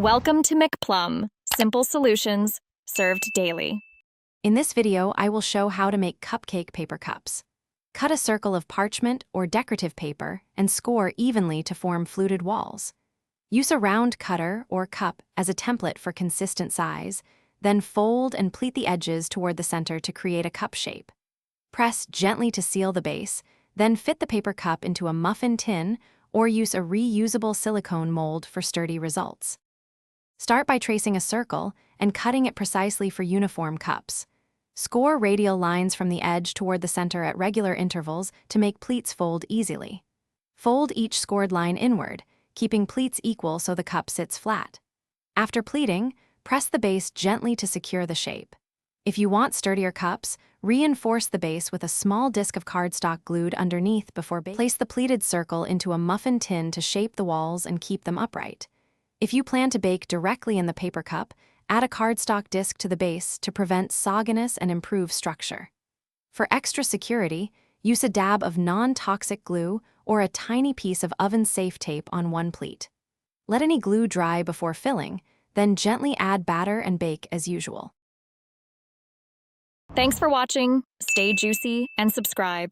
Welcome to McPlum, simple solutions served daily. In this video, I will show how to make cupcake paper cups. Cut a circle of parchment or decorative paper and score evenly to form fluted walls. Use a round cutter or cup as a template for consistent size, then fold and pleat the edges toward the center to create a cup shape. Press gently to seal the base, then fit the paper cup into a muffin tin or use a reusable silicone mold for sturdy results. Start by tracing a circle and cutting it precisely for uniform cups. Score radial lines from the edge toward the center at regular intervals to make pleats fold easily. Fold each scored line inward, keeping pleats equal so the cup sits flat. After pleating, press the base gently to secure the shape. If you want sturdier cups, reinforce the base with a small disc of cardstock glued underneath before baking. Place the pleated circle into a muffin tin to shape the walls and keep them upright. If you plan to bake directly in the paper cup, add a cardstock disc to the base to prevent sogginess and improve structure. For extra security, use a dab of non-toxic glue or a tiny piece of oven-safe tape on one pleat. Let any glue dry before filling, then gently add batter and bake as usual. Thanks for watching. Stay juicy and subscribe.